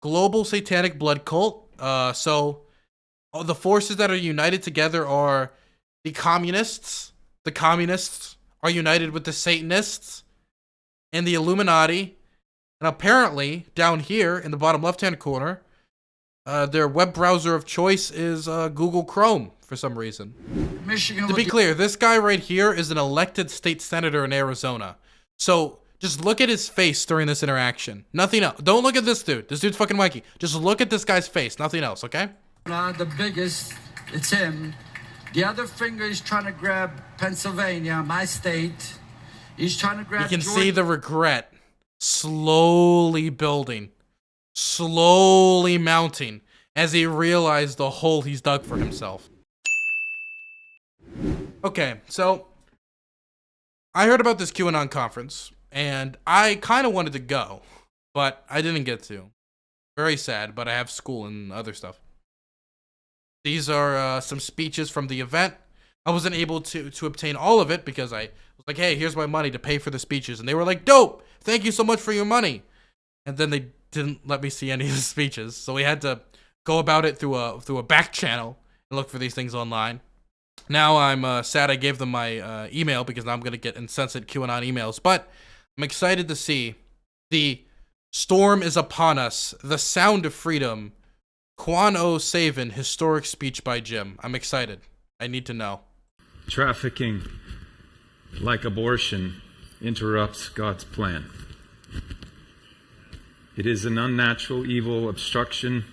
global satanic blood cult. So the forces that are united together are the communists. The communists are united with the Satanists and the Illuminati. And apparently, down here in the bottom left-hand corner, their web browser of choice is Google Chrome for some reason. To be clear, this guy right here is an elected state senator in Arizona. So just look at his face during this interaction. Nothing else. Don't look at this dude. This dude's fucking wacky. Just look at this guy's face. Nothing else, okay? The biggest, it's him. The other finger is trying to grab Pennsylvania, my state. He's trying to grab You can Georgia. see the regret slowly building, slowly mounting as he realized the hole he's dug for himself. Okay, so I heard about this QAnon conference, and I kind of wanted to go, but I didn't get to. Very sad, but I have school and other stuff. These are some speeches from the event. I wasn't able to obtain all of it because I was like, hey, here's my money to pay for the speeches. And they were like, dope, thank you so much for your money. And then they didn't let me see any of the speeches. So we had to go about it through a back channel and look for these things online. Now I'm sad I gave them my email because now I'm going to get incensed QAnon emails. But I'm excited to see the storm is upon us, the sound of freedom, Quan O. Savin, historic speech by Jim. I'm excited. I need to know. Trafficking, like abortion, interrupts God's plan. It is an unnatural, evil obstruction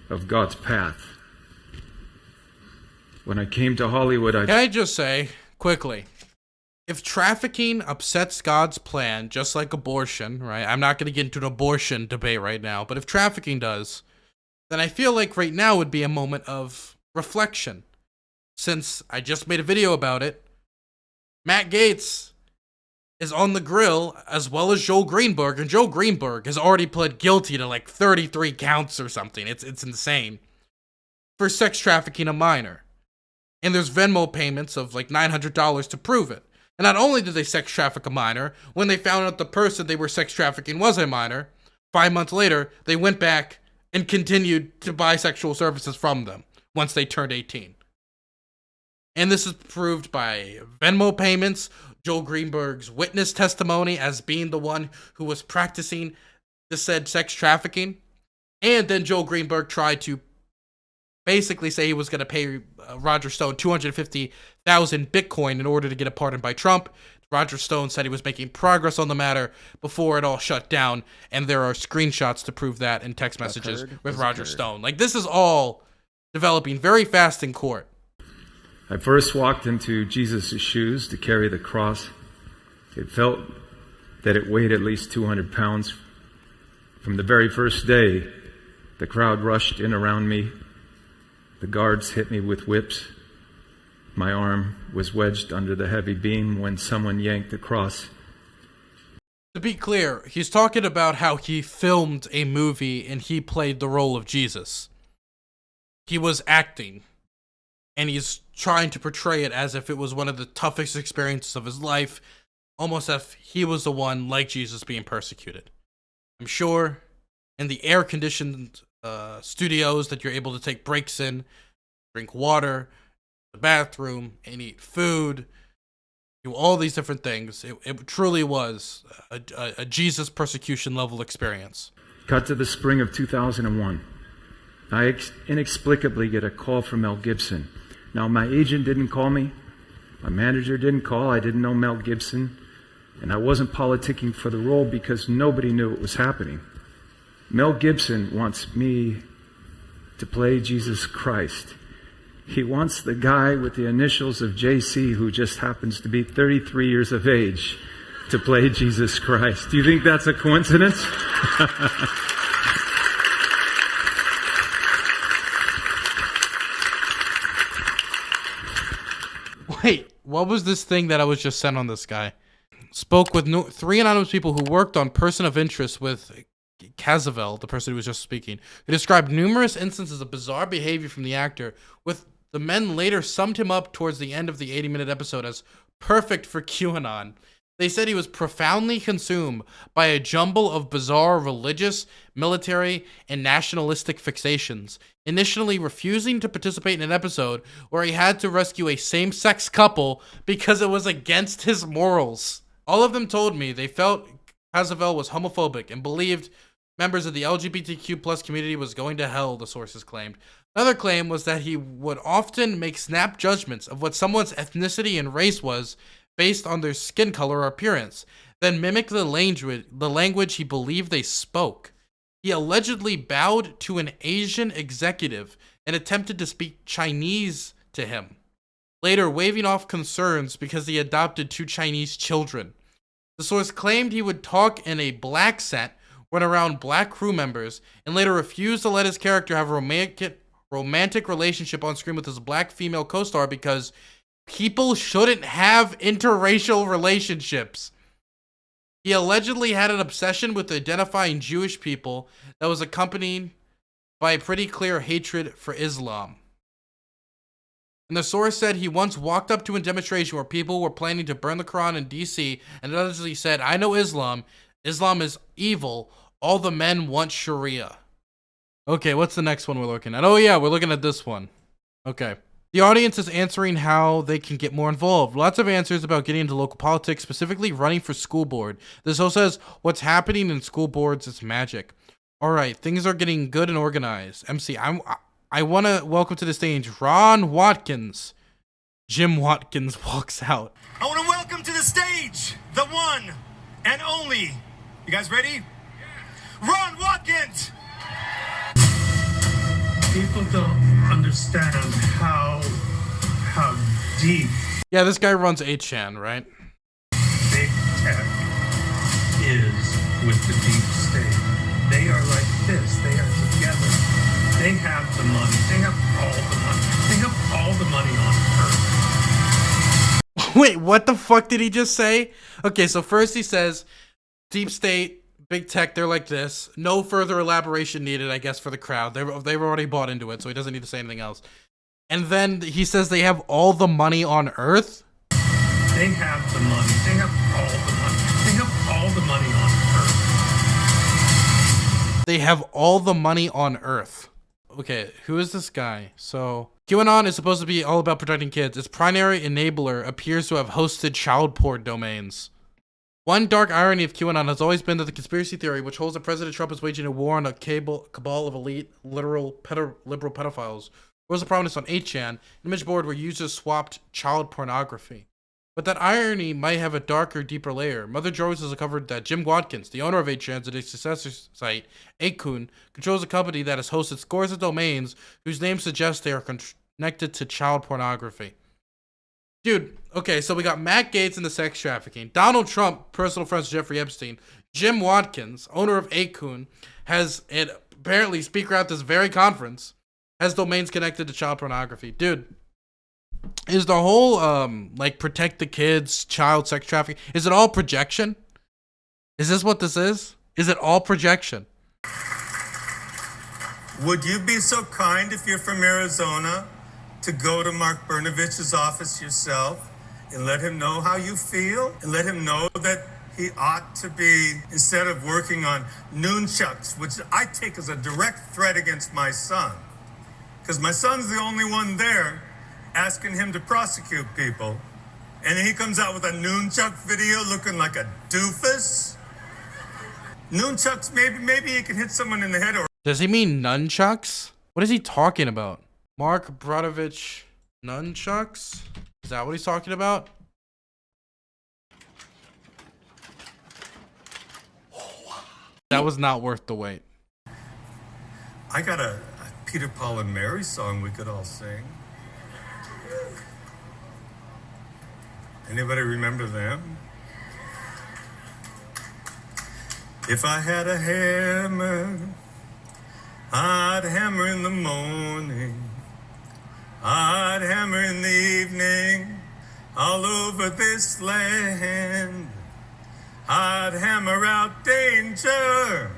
of God's path. When I came to Hollywood, Can I just say, quickly, if trafficking upsets God's plan, just like abortion, right? I'm not going to get into an abortion debate right now, but if trafficking does, then I feel like right now would be a moment of reflection. Since I just made a video about it, Matt Gaetz is on the grill as well as Joel Greenberg, and Joel Greenberg has already pled guilty to like 33 counts or something. It's insane. For sex trafficking a minor. And there's Venmo payments of like $900 to prove it. And not only did they sex traffic a minor, when they found out the person they were sex trafficking was a minor, 5 months later, they went back and continued to buy sexual services from them once they turned 18. And this is proved by Venmo payments, Joel Greenberg's witness testimony as being the one who was practicing the said sex trafficking. And then Joel Greenberg tried to basically say he was going to pay Roger Stone 250,000 Bitcoin in order to get a pardon by Trump. Roger Stone said he was making progress on the matter before it all shut down. And there are screenshots to prove that in text messages with Roger Stone. Like, this is all developing very fast in court. I first walked into Jesus' shoes to carry the cross. It felt that it weighed at least 200 pounds. From the very first day, the crowd rushed in around me. The guards hit me with whips. My arm was wedged under the heavy beam when someone yanked the cross. To be clear, he's talking about how he filmed a movie and he played the role of Jesus. He was acting. And he's trying to portray it as if it was one of the toughest experiences of his life, almost as if he was the one, like Jesus, being persecuted. I'm sure in the air-conditioned studios that you're able to take breaks in, drink water, the bathroom, and eat food, do all these different things, it truly was a Jesus persecution level experience. Cut to the spring of 2001. I inexplicably get a call from Mel Gibson. Now, my agent didn't call me. My manager didn't call. I didn't know Mel Gibson. And I wasn't politicking for the role because nobody knew what was happening. Mel Gibson wants me to play Jesus Christ. He wants the guy with the initials of JC, who just happens to be 33 years of age, to play Jesus Christ. Do you think that's a coincidence? Wait, what was this thing that I was just sent on this guy? Spoke with 3 anonymous people who worked on Person of Interest with Cazavel, the person who was just speaking, who described numerous instances of bizarre behavior from the actor, with the men later summed him up towards the end of the 80-minute episode as perfect for QAnon. They said he was profoundly consumed by a jumble of bizarre religious, military, and nationalistic fixations, initially refusing to participate in an episode where he had to rescue a same-sex couple because it was against his morals. All of them told me they felt Cazavel was homophobic and believed members of the LGBTQ plus community was going to hell, the sources claimed. Another claim was that he would often make snap judgments of what someone's ethnicity and race was based on their skin color or appearance, then mimic the language he believed they spoke. He allegedly bowed to an Asian executive and attempted to speak Chinese to him, later waving off concerns because he adopted 2 Chinese children. The source claimed he would talk in a black accent when around black crew members, and later refused to let his character have a romantic relationship on screen with his black female co-star because people shouldn't have interracial relationships. He allegedly had an obsession with identifying Jewish people that was accompanied by a pretty clear hatred for Islam. And the source said he once walked up to a demonstration where people were planning to burn the Quran in DC and allegedly said, "I know Islam. Islam is evil. All the men want Sharia." Okay, what's the next one we're looking at? Oh yeah, we're looking at this one. Okay. The audience is answering how they can get more involved. Lots of answers about getting into local politics, specifically running for school board. This also says, what's happening in school boards is magic. All right, things are getting good and organized. MC, I want to welcome to the stage Ron Watkins. Jim Watkins walks out. I want to welcome to the stage the one and only. You guys ready? Yeah. Ron Watkins! People don't understand how deep Yeah, this guy runs 8chan, right? big tech is with the deep state. They are like this. They are together. They have the money. They have all the money. They have all the money on earth. Wait, what the fuck did he just say? Okay, so first he says, deep state, big tech, they're like this. No further elaboration needed, I guess, for the crowd. They've already bought into it, so he doesn't need to say anything else. And then he says they have all the money on Earth? They have the money. They have all the money. They have all the money on earth. They have all the money on Earth. Okay, who is this guy? So, QAnon is supposed to be all about protecting kids. Its primary enabler appears to have hosted child porn domains. One dark irony of QAnon has always been that the conspiracy theory, which holds that President Trump is waging a war on a cabal of elite, liberal pedophiles, was a prominence on 8chan, an image board where users swapped child pornography. But that irony might have a darker, deeper layer. Mother Jones has uncovered that Jim Watkins, the owner of 8chan and its successor site, 8kun, controls a company that has hosted scores of domains whose names suggest they are connected to child pornography. Dude, okay, so we got Matt Gaetz into sex trafficking. Donald Trump, personal friends with Jeffrey Epstein. Jim Watkins, owner of 8kun, has, and apparently speaker at this very conference, has domains connected to child pornography. Dude, is the whole, like, protect the kids, child sex trafficking, is it all projection? Is this what this is? Is it all projection? Would you be so kind, if you're from Arizona, to go to Mark Brnovich's office yourself and let him know how you feel, and let him know that he ought to be, instead of working on nunchucks, which I take as a direct threat against my son, because my son's the only one there asking him to prosecute people, and then he comes out with a nunchuck video looking like a doofus. Nunchucks, maybe he can hit someone in the head. Or Does he mean nunchucks? What is he talking about? Mark Brnovich nunchucks? Is that what he's talking about? That was not worth the wait. I got a Peter, Paul, and Mary song we could all sing. Anybody remember them? If I had a hammer, I'd hammer in the morning, I'd hammer in the evening, all over this land. I'd hammer out danger,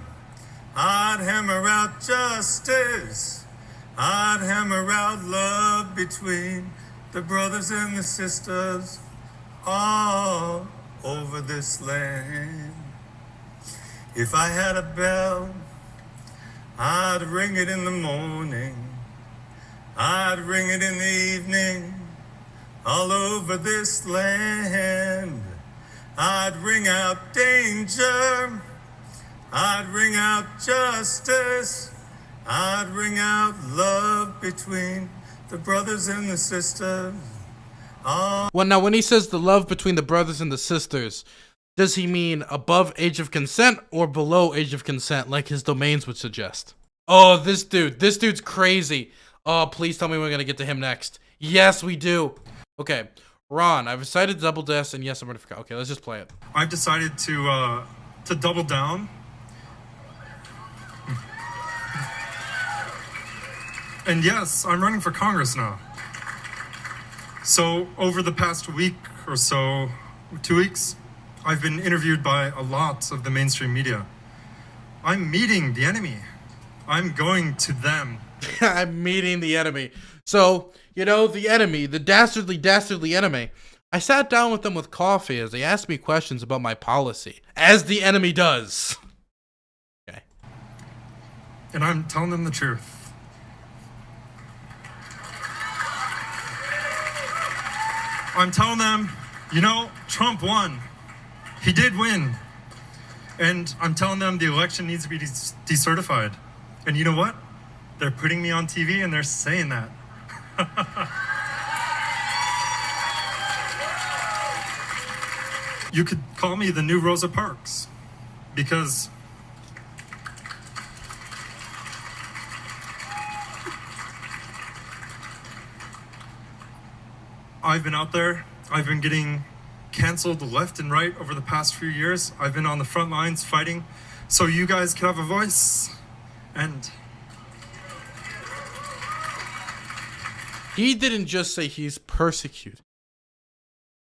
I'd hammer out justice, I'd hammer out love between the brothers and the sisters all over this land. If I had a bell, I'd ring it in the morning. I'd ring it in the evening, all over this land. I'd ring out danger. I'd ring out justice. I'd ring out love between the brothers and the sisters. Oh. Well, now when he says the love between the brothers and the sisters, does he mean above age of consent or below age of consent, like his domains would suggest? Oh, this dude's crazy. Oh, please tell me we're gonna get to him next. Yes, we do. Okay, Ron, I've decided to double dash, and yes, I'm ready for. Okay, let's just play it. I've decided to double down. And yes, I'm running for Congress now. So over the past week or so, 2 weeks, I've been interviewed by a lot of the mainstream media. I'm meeting the enemy. I'm going to them. I'm meeting the enemy. So, you know, the enemy, the dastardly enemy. I sat down with them with coffee as they asked me questions about my policy, as the enemy does. Okay. And I'm telling them the truth. I'm telling them, you know, Trump won. He did win. And I'm telling them the election needs to be decertified. And you know what? They're putting me on TV and they're saying that. You could call me the new Rosa Parks, because I've been out there. I've been getting canceled left and right over the past few years. I've been on the front lines fighting so you guys can have a voice. And he didn't just say he's persecuted.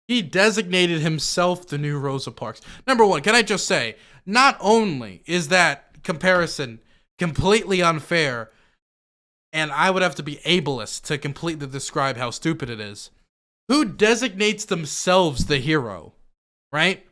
He designated himself the new Rosa Parks. Number one, can I just say, not only is that comparison completely unfair, and I would have to be ableist to completely describe how stupid it is, who designates themselves the hero, right?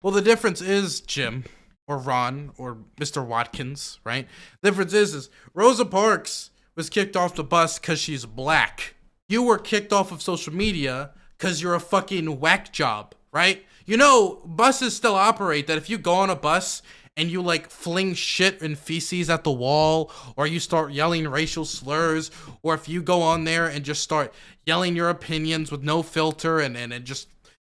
Well, the difference is Jim, or Ron, or Mr. Watkins, right? The difference is Rosa Parks was kicked off the bus because she's black. You were kicked off of social media because you're a fucking whack job, right? You know, buses still operate that if you go on a bus and you like fling shit and feces at the wall, or you start yelling racial slurs, or if you go on there and just start yelling your opinions with no filter and just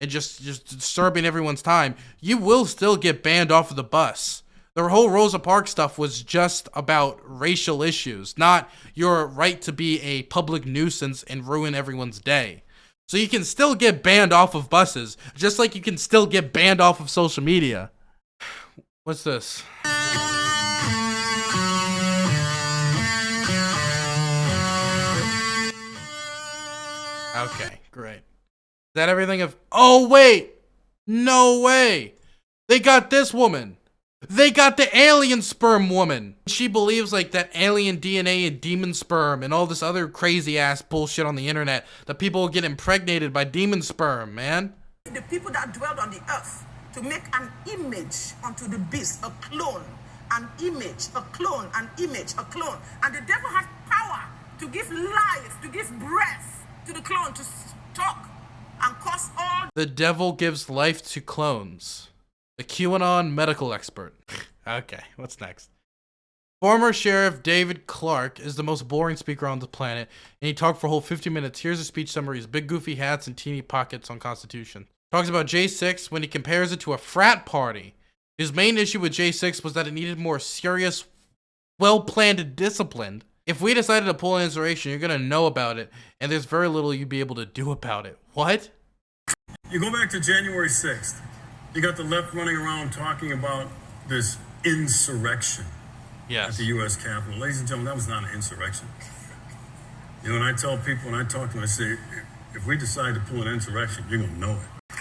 disturbing everyone's time, you will still get banned off of the bus. The whole Rosa Parks stuff was just about racial issues, not your right to be a public nuisance and ruin everyone's day. So you can still get banned off of buses, just like you can still get banned off of social media. What's this? Okay, great. Is that everything of... Oh, wait! No way! They got this woman! They got the alien sperm woman! She believes like that alien DNA and demon sperm and all this other crazy ass bullshit on the internet, that people will get impregnated by demon sperm, man. The people that dwelled on the earth to make an image unto the beast, a clone, an image, a clone, an image, a clone. And the devil has power to give life, to give breath to the clone, to talk and cause all... The devil gives life to clones. The QAnon medical expert. Okay, what's next? Former Sheriff David Clarke is the most boring speaker on the planet, and he talked for a whole 50 minutes. Here's a speech summary: his big goofy hats and teeny pockets on Constitution. Talks about J6 when he compares it to a frat party. His main issue with J6 was that it needed more serious, well-planned and disciplined. If we decided to pull an insurrection, you're going to know about it, and there's very little you'd be able to do about it. What? You go back to January 6th. You got the left running around talking about this insurrection at the U.S. Capitol. Ladies and gentlemen, that was not an insurrection. You know, and I tell people, when I talk to them, I say, if we decide to pull an insurrection, you're going to know it.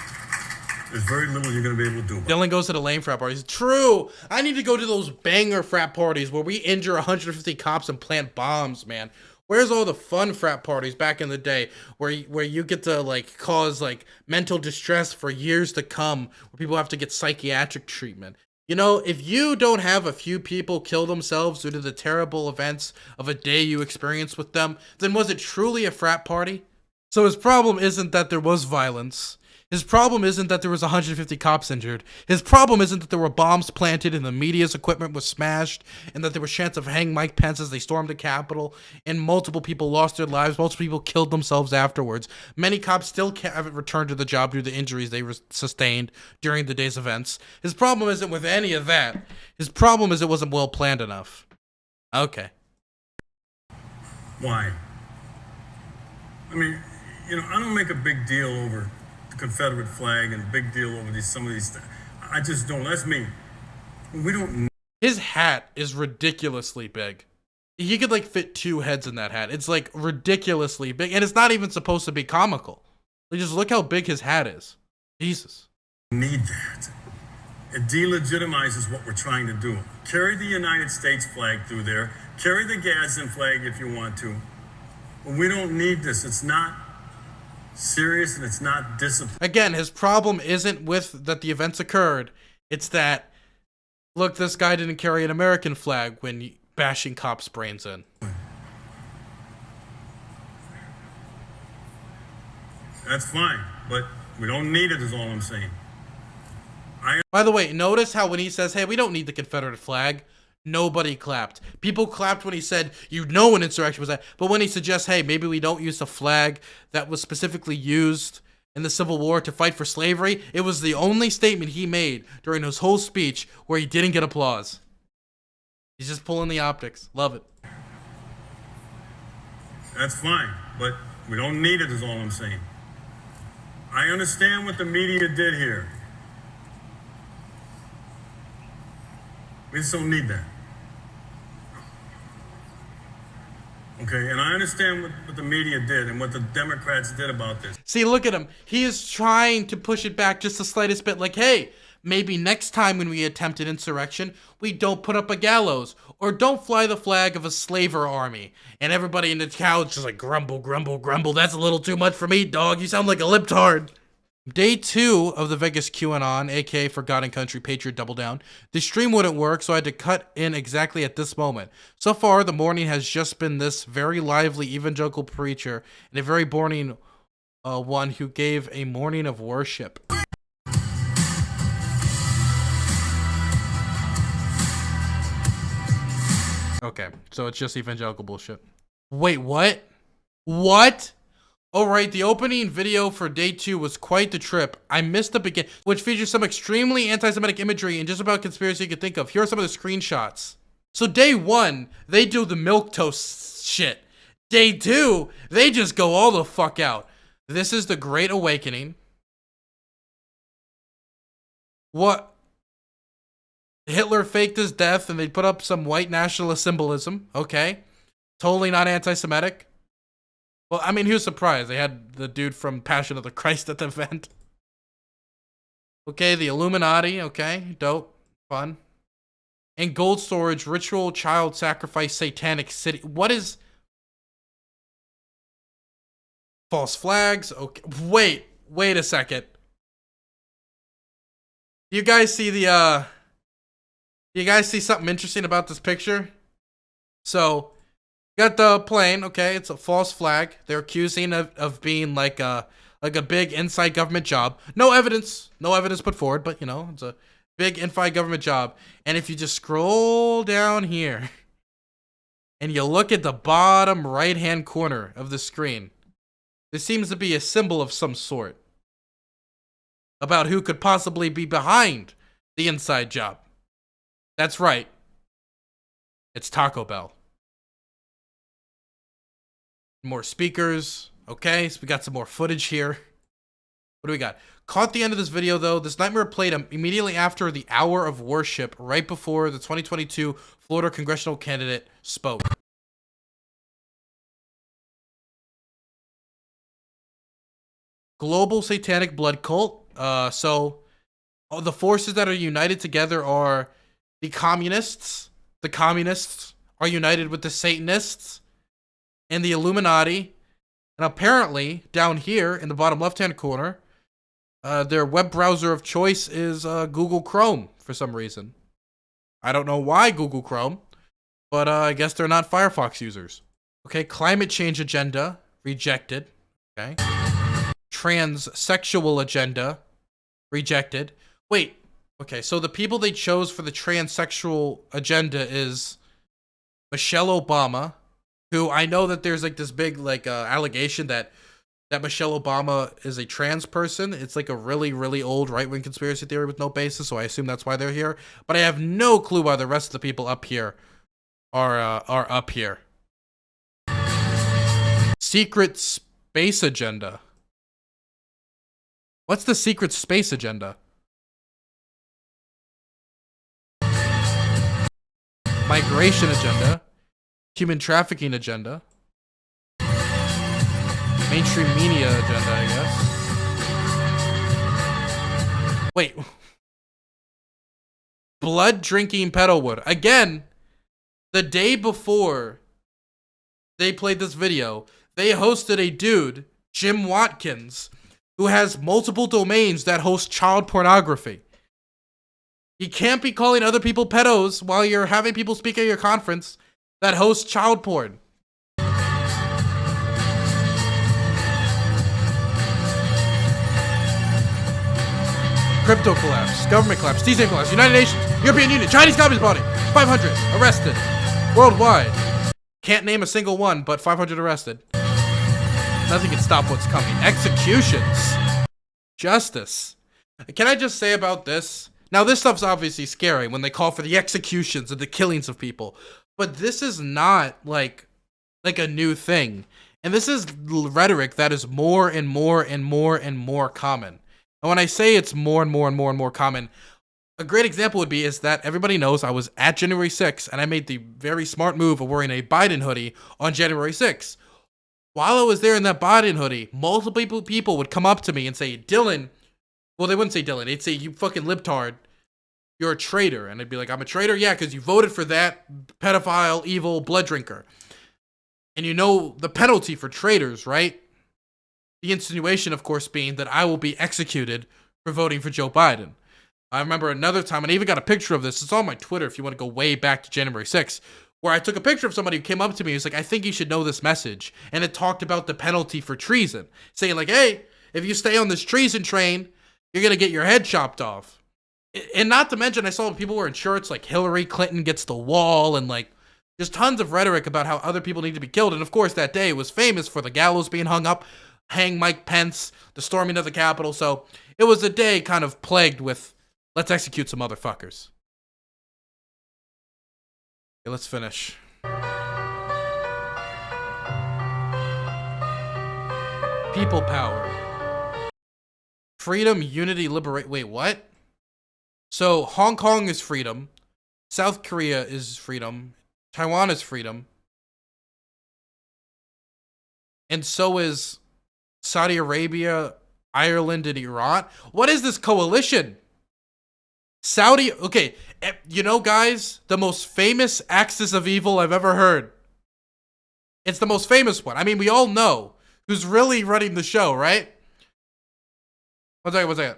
There's very little you're going to be able to do about it. Dylan goes to the lame frat parties. True. I need to go to those banger frat parties where we injure 150 cops and plant bombs, man. Where's all the fun frat parties back in the day where you get to like cause like mental distress for years to come, where people have to get psychiatric treatment? You know, if you don't have a few people kill themselves due to the terrible events of a day you experienced with them, then was it truly a frat party? So his problem isn't that there was violence. His problem isn't that there was 150 cops injured. His problem isn't that there were bombs planted and the media's equipment was smashed and that there was chance of hanging Mike Pence as they stormed the Capitol and multiple people lost their lives, multiple people killed themselves afterwards. Many cops still haven't returned to the job due to the injuries they sustained during the day's events. His problem isn't with any of that. His problem is it wasn't well planned enough. Okay. Why? I mean, you know, I don't make a big deal over the Confederate flag and a big deal over some of these things. I just don't. That's me. We don't. His hat is ridiculously big. He could like fit two heads in that hat. It's like ridiculously big, and it's not even supposed to be comical. Like, just look how big his hat is. Jesus. Need that. It delegitimizes what we're trying to do. Carry the United States flag through there. Carry the Gadsden flag if you want to. But we don't need this. It's not serious and it's not disciplined. Again, his problem isn't with that the events occurred. It's that, look, this guy didn't carry an American flag when bashing cops' brains in. That's fine, but we don't need it is all I'm saying. By the way, notice how when he says, hey, we don't need the Confederate flag, nobody clapped. People clapped when he said, you know an insurrection was that. But when he suggests, hey, maybe we don't use the flag that was specifically used in the Civil War to fight for slavery, it was the only statement he made during his whole speech where he didn't get applause. He's just pulling the optics. Love it. That's fine, but we don't need it is all I'm saying. I understand what the media did here. We just don't need that. Okay, and I understand what the media did and what the Democrats did about this. See, look at him. He is trying to push it back just the slightest bit. Like, hey, maybe next time when we attempt an insurrection, we don't put up a gallows or don't fly the flag of a slaver army. And everybody in the couch is like, grumble, grumble, grumble. That's a little too much for me, dog. You sound like a libtard. Day 2 of the Vegas QAnon, aka Forgotten Country Patriot Double Down. The stream wouldn't work, so I had to cut in exactly at this moment. So far, the morning has just been this very lively evangelical preacher and a very boring one who gave a morning of worship. Okay, so it's just evangelical bullshit. Wait, what? What? Alright, the opening video for day 2 was quite the trip. I missed the beginning, which features some extremely anti-Semitic imagery and just about conspiracy you could think of. Here are some of the screenshots. So day 1, they do the milquetoast shit. Day 2, they just go all the fuck out. This is the Great Awakening. What? Hitler faked his death and they put up some white nationalist symbolism. Okay. Totally not anti-Semitic. Well, I mean, he was surprised. They had the dude from Passion of the Christ at the event. Okay, the Illuminati. Okay, dope. Fun. And gold storage, ritual, child sacrifice, satanic city. What is... False flags? Okay, wait a second. You guys see the, You guys see something interesting about this picture? So... got the plane, okay, it's a false flag. They're accusing of being like a big inside government job. No evidence put forward, but you know, it's a big inside government job. And if you just scroll down here and you look at the bottom right-hand corner of the screen, there seems to be a symbol of some sort about who could possibly be behind the inside job. That's right. It's Taco Bell. More speakers. Okay, so we got some more footage here. What do we got? Caught the end of this video, though. This nightmare played immediately after the hour of worship, right before the 2022 Florida congressional candidate spoke. Global satanic blood cult. So the forces that are united together are the communists. The communists are united with the Satanists. and the Illuminati. And apparently, down here in the bottom left-hand corner, their web browser of choice is Google Chrome for some reason. I don't know why Google Chrome, but I guess they're not Firefox users. Okay, climate change agenda, rejected. Okay. Transsexual agenda, rejected. Wait, okay, so the people they chose for the transsexual agenda is Michelle Obama, who I know that there's like this big allegation that Michelle Obama is a trans person. It's like a really, really old right-wing conspiracy theory with no basis, so I assume that's why they're here. But I have no clue why the rest of the people up here are up here. Secret space agenda. What's the secret space agenda? Migration agenda. Human trafficking agenda. Mainstream media agenda, I guess. Wait. Blood drinking pedalwood. Again, the day before they played this video, they hosted a dude, Jim Watkins, who has multiple domains that host child pornography. You can't be calling other people pedos while you're having people speak at your conference that host child porn. Crypto collapse, government collapse, T-State collapse, United Nations, European Union, Chinese Communist Party, 500 arrested worldwide. Can't name a single one, but 500 arrested. Nothing can stop what's coming. Executions. Justice. Can I just say about this? Now, this stuff's obviously scary when they call for the executions and the killings of people. But this is not like a new thing. And this is rhetoric that is more and more and more and more common. And when I say it's more and more and more and more common, a great example would be is that everybody knows I was at January 6th and I made the very smart move of wearing a Biden hoodie on January 6th. While I was there in that Biden hoodie, multiple people would come up to me and say, Dylan, well, they wouldn't say Dylan, they'd say, you fucking libtard, you're a traitor. And I'd be like, I'm a traitor? Yeah, because you voted for that pedophile, evil blood drinker. And you know the penalty for traitors, right? The insinuation, of course, being that I will be executed for voting for Joe Biden. I remember another time, and I even got a picture of this. It's on my Twitter if you want to go way back to January 6th, where I took a picture of somebody who came up to me. He was like, I think you should know this message. And it talked about the penalty for treason. Saying like, hey, if you stay on this treason train, you're going to get your head chopped off. And not to mention, I saw people wearing shirts like Hillary Clinton gets the wall and like just tons of rhetoric about how other people need to be killed. And of course, that day was famous for the gallows being hung up, hang Mike Pence, the storming of the Capitol. So it was a day kind of plagued with, let's execute some motherfuckers. Okay, let's finish. People power. Freedom, unity, liberate. Wait, what? So Hong Kong is freedom. South Korea is freedom. Taiwan is freedom. And so is Saudi Arabia, Ireland, and Iran. What is this coalition? Saudi, okay, you know, guys, the most famous axis of evil I've ever heard. It's the most famous one. I mean, we all know who's really running the show, right? One second.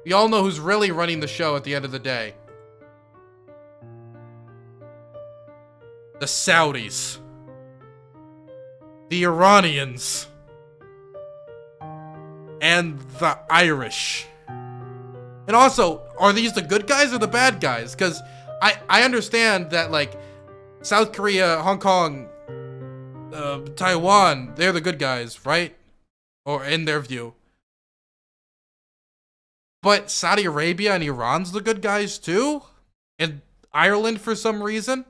We all know who's really running the show at the end of the day. The Saudis. The Iranians. And the Irish. And also, are these the good guys or the bad guys? Because I understand that, like, South Korea, Hong Kong, Taiwan, they're the good guys, right? Or in their view. But Saudi Arabia and Iran's the good guys too? And Ireland for some reason?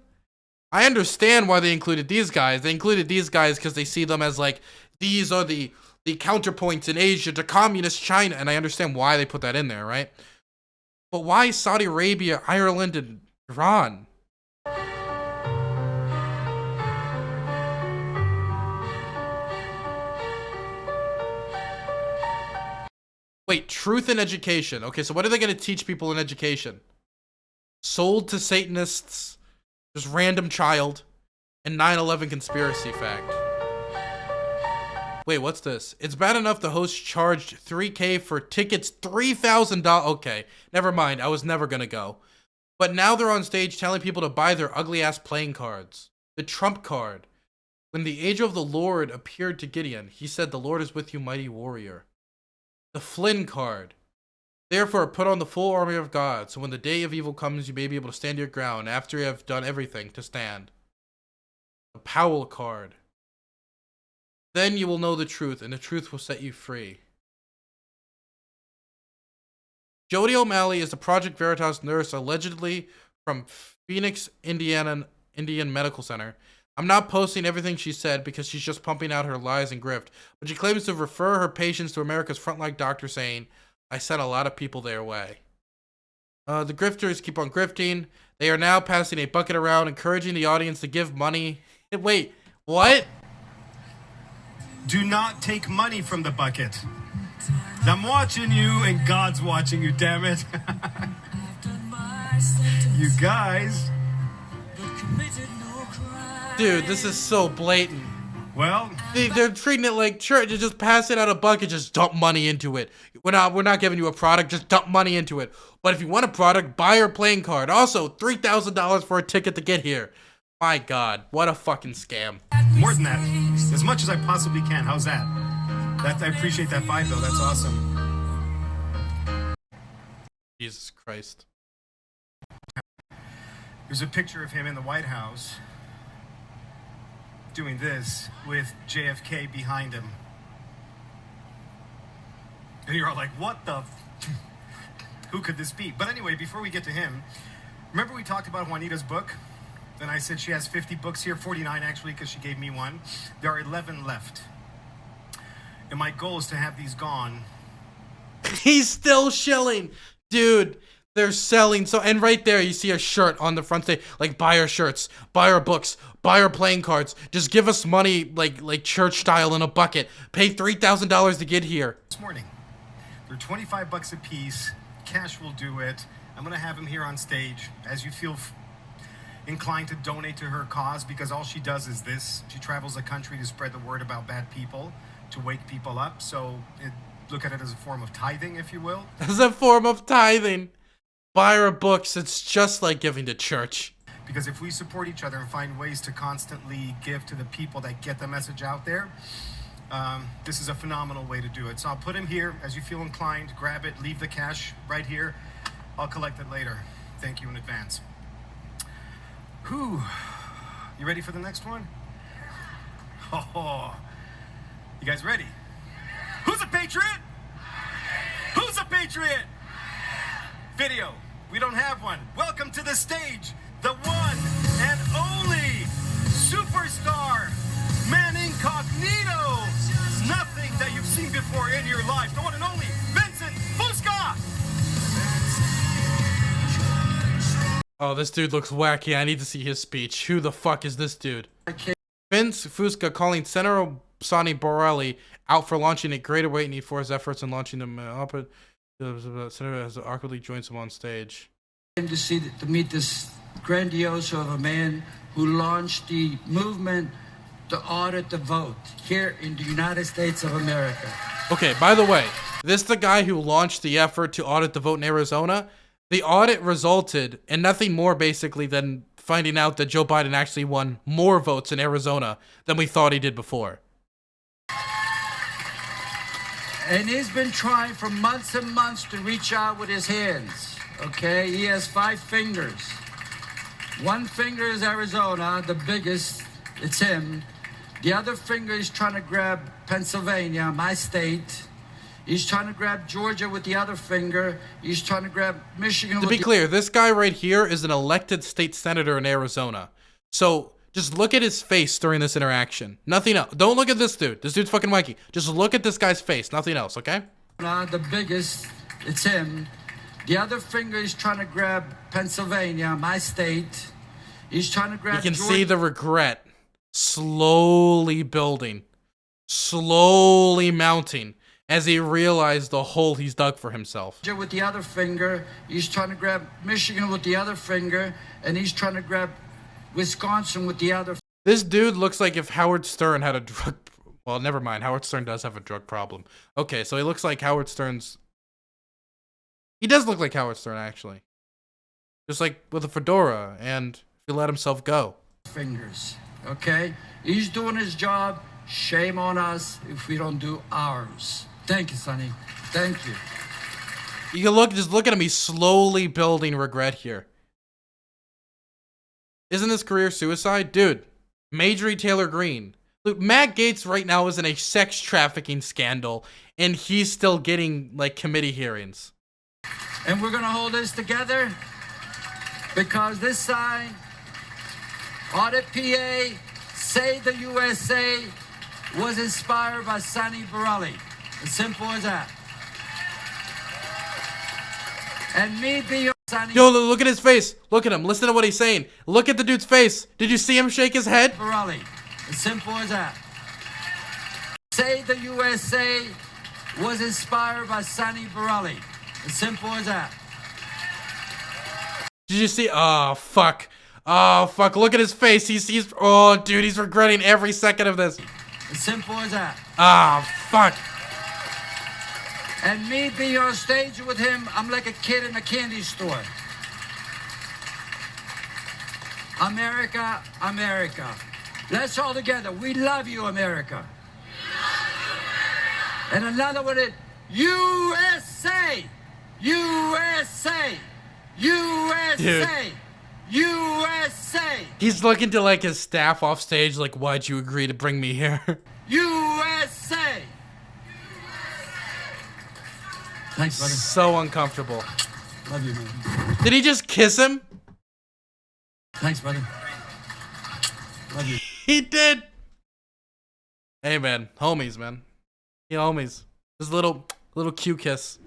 I understand why they included these guys. They included these guys because they see them as like, these are the counterpoints in Asia to communist China. And I understand why they put that in there, right? But why Saudi Arabia, Ireland, and Iran? Wait, truth in education. Okay, so what are they going to teach people in education? Sold to Satanists, Just random child. And 9/11 conspiracy fact. Wait, what's this? It's bad enough the host charged $3,000 for tickets, $3,000. Okay, never mind. I was never gonna go. But now they're on stage telling people to buy their ugly-ass playing cards. The Trump card. When the angel of the Lord appeared to Gideon, he said, "The Lord is with you, mighty warrior." The Flynn card. Therefore, put on the full armor of God, so when the day of evil comes, you may be able to stand your ground after you have done everything to stand. The Powell card. Then you will know the truth, and the truth will set you free. Jody O'Malley is a Project Veritas nurse allegedly from Phoenix, Indian Medical Center. I'm not posting everything she said because she's just pumping out her lies and grift, but she claims to refer her patients to America's frontline doctor saying, "I sent a lot of people their way." The grifters keep on grifting. They are now passing a bucket around, encouraging the audience to give money. Wait, what? Do not take money from the bucket. I'm watching you and God's watching you, damn it. You guys. Dude, this is so blatant. Well, they're treating it like church. You just pass it out of a bucket, just dump money into it. We're not giving you a product, just dump money into it. But if you want a product, buy our playing card. Also, $3,000 for a ticket to get here. My God, what a fucking scam. More than that. As much as I possibly can. How's that? I appreciate that vibe, though. That's awesome. Jesus Christ. There's a picture of him in the White House doing this with JFK behind him. And you're all like, what the who could this be? But anyway, before we get to him, remember we talked about Juanita's book? And I said she has 50 books here, 49 actually, because she gave me one. There are 11 left. And my goal is to have these gone. He's still shilling. Dude, they're selling. So, and right there, you see a shirt on the front stage. Like, buy our shirts, buy our books, buy our playing cards. Just give us money like church style in a bucket. Pay $3,000 to get here. This morning, they're 25 bucks a piece. Cash will do it. I'm going to have him here on stage as you feel inclined to donate to her cause, because all she does is this. She travels the country to spread the word about bad people, to wake people up. So look at it as a form of tithing, if you will. As a form of tithing. Buy our books. It's just like giving to church. Because if we support each other and find ways to constantly give to the people that get the message out there, this is a phenomenal way to do it. So I'll put him here. As you feel inclined, grab it, leave the cash right here. I'll collect it later. Thank you in advance. Whew. You ready for the next one? Oh, you guys ready? Who's a patriot? Who's a patriot? Video. We don't have one. Welcome to the stage, the one and only superstar, man incognito. Nothing that you've seen before in your life. The one and only Vincent Fusca. Oh, this dude looks wacky. I need to see his speech. Who the fuck is this dude? Vince Fusca calling Senator Sonny Borelli out for launching a greater weight for his efforts in launching them up. The senator has awkwardly joins him on stage. To meet this grandiose of a man who launched the movement to audit the vote here in the United States of America. Okay, by the way, this is the guy who launched the effort to audit the vote in Arizona. The audit resulted in nothing more basically than finding out that Joe Biden actually won more votes in Arizona than we thought he did before. And he's been trying for months and months to reach out with his hands, okay? He has 5 fingers. One finger is Arizona, the biggest, it's him. The other finger is trying to grab Pennsylvania, my state. He's trying to grab Georgia with the other finger. He's trying to grab Michigan. To be clear, this guy right here is an elected state senator in Arizona. So just look at his face during this interaction. Nothing else. Don't look at this dude. This dude's fucking wanky. Just look at this guy's face. Nothing else, okay? The biggest, it's him. The other finger is trying to grab Pennsylvania, my state. He's trying to grab You can Georgia. see the regret slowly building, slowly mounting as he realized the hole he's dug for himself. With the other finger, he's trying to grab Michigan with the other finger, and he's trying to grab Wisconsin with the other. This dude looks like if Howard Stern had a drug... Well, never mind. Howard Stern does have a drug problem. Okay, so he looks like Howard Stern's... He does look like Howard Stern, actually. Just like with a fedora, and he let himself go. Fingers, okay? He's doing his job. Shame on us if we don't do ours. Thank you, Sonny. Thank you. You can look, just look at him. He's slowly building regret here. Isn't this career suicide? Dude, Marjorie Taylor Greene. Look, Matt Gaetz right now is in a sex trafficking scandal, and he's still getting, like, committee hearings. And we're gonna hold this together because this sign, Audit PA, Save the USA, was inspired by Sonny Borelli. As simple as that. And me being Sonny. Yo, look at his face. Look at him. Listen to what he's saying. Look at the dude's face. Did you see him shake his head? Borelli. As simple as that. Save the USA was inspired by Sonny Borelli. As simple as that. Did you see? Oh, fuck. Oh, fuck. Look at his face. He's, oh, dude, he's regretting every second of this. As simple as that. Ah, fuck. And me being on stage with him, I'm like a kid in a candy store. America, America. Let's all together. We love you, America. And another one is USA, USA, USA, Dude. USA. He's looking to, like, his staff off stage, like, why'd you agree to bring me here? USA. Thanks, buddy. So uncomfortable. Love you, man. Did he just kiss him? Thanks, buddy. Love you. He did. Hey, man. Homies, man. Yeah, homies. Just a little cute kiss.